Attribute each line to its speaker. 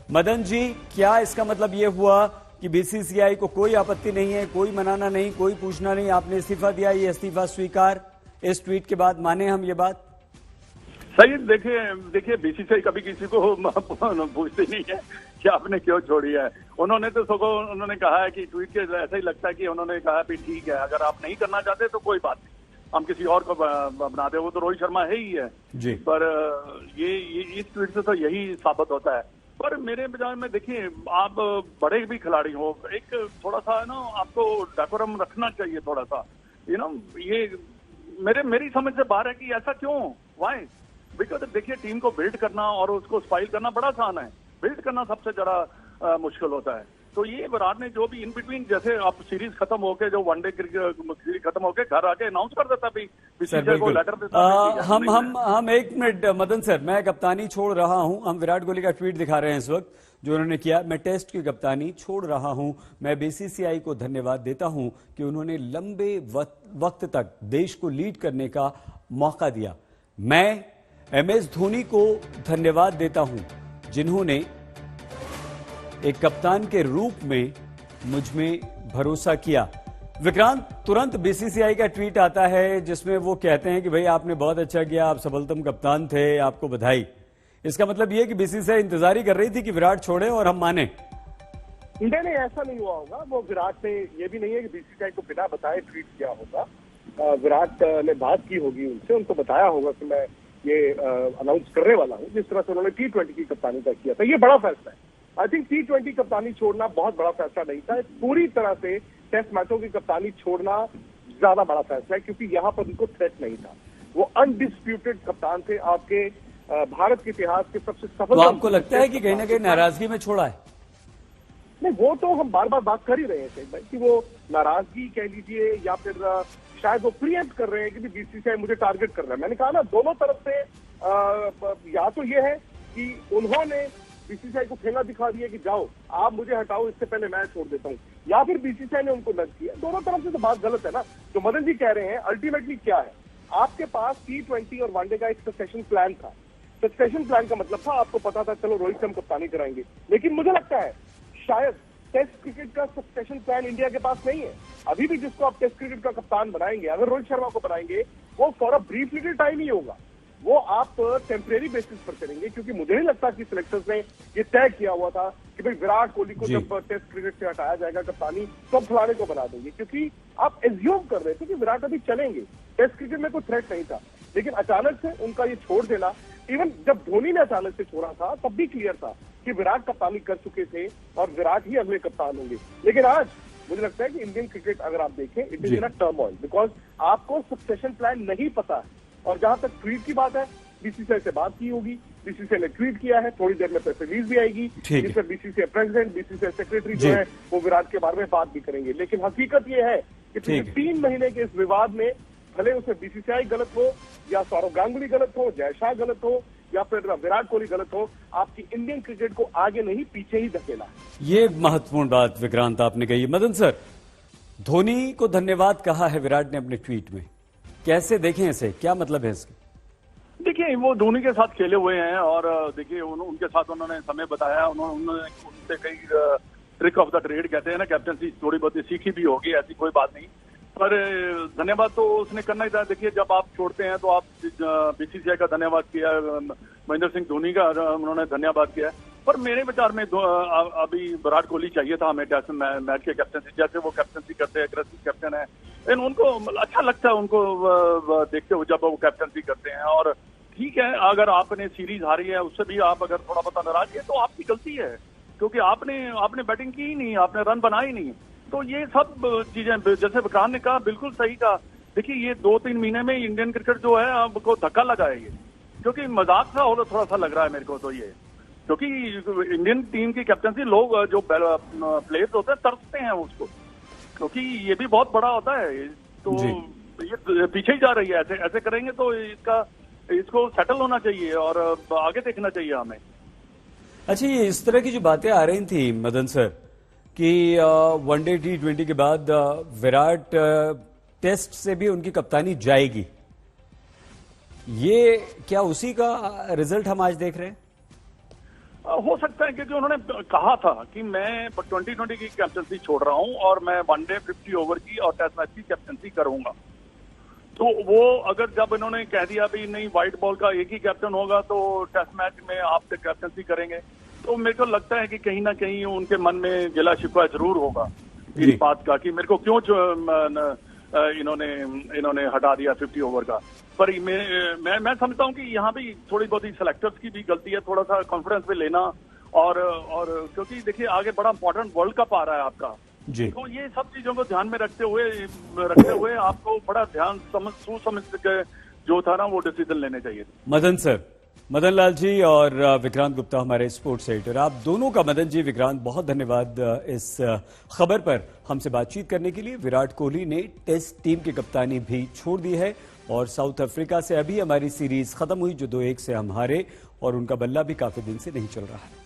Speaker 1: मदन जी, क्या इसका मतलब ये हुआ कि बीसीसीआई को कोई आपत्ति नहीं है, कोई मनाना नहीं, कोई पूछना नहीं, आपने इस्तीफा दिया, ये इस्तीफा स्वीकार? इस ट्वीट के बाद माने हम ये बात?
Speaker 2: सही, देखिए बीसीसीआई कभी किसी को पूछती नहीं है कि आपने क्यों छोड़ी है। उन्होंने तो उन्होंने कहा है कि ट्वीट के ऐसा ही लगता है कि उन्होंने कहा भी ठीक है, अगर आप नहीं करना चाहते तो कोई बात नहीं, हम किसी और को बना दे। वो तो रोहित शर्मा है ही है
Speaker 1: जी।
Speaker 2: पर ये इस ट्वीट से तो यही साबित होता है। पर मेरे विचार में देखिए, आप बड़े भी खिलाड़ी हो, एक थोड़ा सा ना आपको डेकोरम रखना चाहिए थोड़ा सा, ये मेरी समझ से बाहर है कि ऐसा क्यों, वाई? बिकॉज देखिए, टीम को बिल्ड करना और उसको स्पाइल करना बड़ा आसान है, बिल्ड करना सबसे ज्यादा मुश्किल होता है। तो ये विराट ने जो भी इन बिटवीन, जैसे अब सीरीज खत्म होके, जो वनडे सीरीज खत्म होके घर आके अनाउंस कर देता भी, बीसीसीआई को लेटर देता।
Speaker 1: हम एक मिनट मदन सर, मैं कप्तानी छोड़ रहा हूं। हम विराट कोहली का ट्वीट दिखा रहे हैं इस वक्त जो उन्होंने किया। मैं टेस्ट की कप्तानी छोड़ रहा हूं। मैं बीसीसीआई को धन्यवाद देता हूं कि उन्होंने लंबे वक्त तक देश को लीड करने का मौका दिया। मैं MS धोनी को धन्यवाद देता हूं जिन्होंने एक कप्तान के रूप में मुझ में भरोसा किया। विक्रांत, तुरंत बीसीसीआई का ट्वीट आता है जिसमें वो कहते हैं कि भाई आपने बहुत अच्छा किया, आप सबलतम कप्तान थे, आपको बधाई। इसका मतलब ये है कि बीसीसीआई इंतजार ही कर रही थी कि विराट छोड़े और हम माने।
Speaker 3: नहीं, ऐसा नहीं हुआ होगा। वो विराट ने, ये भी नहीं है कि बीसीसीआई को बिना बताए ट्वीट किया होगा। विराट ने बात की होगी उनसे, उनको बताया होगा कि मैं ये अनाउंस करने वाला हूँ, जिस तरह से उन्होंने T20 की कप्तानी का किया था। ये बड़ा फैसला है। आई थिंक T20 कप्तानी छोड़ना बहुत बड़ा फैसला नहीं था। पूरी तरह से टेस्ट मैचों की कप्तानी छोड़ना ज्यादा बड़ा फैसला है, क्योंकि यहाँ पर उनको थ्रेट नहीं था। वो अनडिस्प्यूटेड कप्तान थे, आपके भारत के इतिहास के सबसे सफल।
Speaker 1: तो आपको लगता है कि कहीं ना कहीं नाराजगी में छोड़ा है?
Speaker 3: नहीं, वो तो हम बार बार बात कर ही रहे हैं भाई, कि वो नाराजगी कह लीजिए या फिर शायद वो प्रीएम्प्ट कर रहे हैं कि बीसीसीआई मुझे टारगेट कर रहा है। मैंने कहा ना, दोनों तरफ से या तो ये है कि उन्होंने बीसीसीआई को ठेंगा दिखा दिया कि जाओ आप मुझे हटाओ, इससे पहले मैं छोड़ देता हूँ, या फिर बीसीसीआई ने उनको नज किया। दोनों तरफ से तो बात गलत है ना। जो मदन जी कह रहे हैं, अल्टीमेटली क्या है, आपके पास T20 और वनडे का एक सक्सेशन प्लान था। सक्सेशन प्लान का मतलब था, आपको पता था चलो रोहित से हम कप्तानी कराएंगे, लेकिन मुझे लगता है शायद टेस्ट क्रिकेट का सक्सेशन प्लान इंडिया के पास नहीं है। अभी भी जिसको आप टेस्ट क्रिकेट का कप्तान बनाएंगे, अगर रोहित शर्मा को बनाएंगे, वो for a brief little time ही होगा, वो आप टेम्परेरी बेसिस पर करेंगे। क्योंकि मुझे नहीं लगता कि सिलेक्टर्स ने ये तय किया हुआ था कि भाई विराट कोहली को जब टेस्ट क्रिकेट से हटाया जाएगा कप्तानी, तो अब खिलाड़ी को बना देंगे, क्योंकि आप एज्यूम कर रहे थे कि विराट अभी चलेंगे। टेस्ट क्रिकेट में कोई थ्रेट नहीं था, लेकिन अचानक से उनका ये छोड़ देना, इवन जब धोनी ने अचानक से छोड़ा था तब भी क्लियर था कि विराट कप्तानी कर चुके थे और विराट ही अगले कप्तान होंगे। लेकिन आज मुझे लगता है कि इंडियन क्रिकेट अगर आप देखें, it is in a turmoil, because आपको सक्सेशन प्लान नहीं पता है। और जहां तक ट्वीट की बात है, बीसीसीआई से बात की होगी, बीसीसीआई ने ट्वीट किया है, थोड़ी देर में प्रेस रिलीज भी आएगी जिसमें बीसीसीआई प्रेसिडेंट, बीसीसीआई सेक्रेटरी जो है वो विराट के बारे में बात भी करेंगे। लेकिन हकीकत ये है कि पिछले 3 महीने के इस विवाद में, भले उसमें बीसीसीआई गलत हो या सौरव गांगुली गलत हो, जय शाह गलत हो या फिर विराट कोहली गलत हो, आपकी इंडियन क्रिकेट को आगे नहीं पीछे ही धकेला। ये
Speaker 1: महत्वपूर्ण बात विक्रांत आपने कही। मदन सर, धोनी को धन्यवाद कहा है विराट ने अपने ट्वीट में, कैसे देखें इसे, क्या मतलब है इसका?
Speaker 2: देखिए, वो धोनी के साथ खेले हुए हैं और देखिए उनके साथ उन्होंने समय बताया, उन्होंने उनसे कई ट्रिक ऑफ द ट्रेड कहते हैं ना, कैप्टनसी थोड़ी बहुत सीखी भी होगी, ऐसी कोई बात नहीं। पर धन्यवाद तो उसने करना ही था। देखिए, जब आप छोड़ते हैं तो आप बीसीसीआई का धन्यवाद किया, महेंद्र सिंह धोनी का उन्होंने धन्यवाद किया। पर मेरे विचार में अभी विराट कोहली चाहिए था हमें टेस्ट मैच के कैप्टनसी, जैसे वो कैप्टनसी करते हैं, एग्रेसिव कैप्टन है, लेकिन उनको अच्छा लगता है उनको देखते हुए जब वो कैप्टनसी करते हैं। और ठीक है, अगर आपने सीरीज हारी है उससे भी आप अगर थोड़ा बहुत नाराज है तो आपकी गलती है, क्योंकि आपने बैटिंग की ही नहीं, आपने रन बनाए ही नहीं। तो ये सब चीजें, जैसे विक्रांत ने कहा, बिल्कुल सही कहा। देखिए, ये 2-3 महीने में इंडियन क्रिकेट जो है आपको धक्का लगा है ये, क्योंकि मजाक सा और थोड़ा सा लग रहा है मेरे को तो ये, क्योंकि इंडियन टीम की कैप्टनसी लोग जो प्लेयर्स होते हैं तरसते हैं उसको, क्योंकि ये भी बहुत बड़ा होता है। तो ये पीछे ही जा रही है, ऐसे करेंगे तो इसको सेटल होना चाहिए और आगे देखना चाहिए हमें।
Speaker 1: अच्छा, ये इस तरह की जो बातें आ रही थी मदन सर कि वनडे T20 के बाद विराट टेस्ट से भी उनकी कप्तानी जाएगी, ये क्या उसी का रिजल्ट हम आज देख रहे हैं?
Speaker 2: हो सकता है क्योंकि उन्होंने कहा था कि मैं 2020 की कैप्टनसी छोड़ रहा हूं और मैं वनडे 50 ओवर की और टेस्ट मैच की कैप्टनसी करूंगा। तो वो अगर जब इन्होंने कह दिया भी नहीं व्हाइट बॉल का एक ही कैप्टन होगा तो टेस्ट मैच में आप कैप्टनसी करेंगे, तो मेरे को लगता है कि कहीं ना कहीं उनके मन में गिला शिकवा जरूर होगा इस बात का कि मेरे को क्यों इन्होंने हटा दिया 50 ओवर का। पर मैं समझता हूं कि यहाँ भी थोड़ी बहुत ही सिलेक्टर्स की भी गलती है, थोड़ा सा कॉन्फिडेंस पे लेना और क्योंकि देखिए आगे बड़ा इंपॉर्टेंट वर्ल्ड कप आ रहा है आपका
Speaker 1: जी।
Speaker 2: तो ये सब चीजों को ध्यान में रखते हुए आपको बड़ा ध्यान समझ के जो था ना वो डिसीजन लेने चाहिए।
Speaker 1: मदन सर, मदन लाल जी और विक्रांत गुप्ता हमारे स्पोर्ट्स एडिटर, आप दोनों का, मदन जी, विक्रांत, बहुत धन्यवाद इस खबर पर हमसे बातचीत करने के लिए। विराट कोहली ने टेस्ट टीम की कप्तानी भी छोड़ दी है और साउथ अफ्रीका से अभी हमारी सीरीज खत्म हुई जो 2-1 से हम हारे और उनका बल्ला भी काफी दिन से नहीं चल रहा है।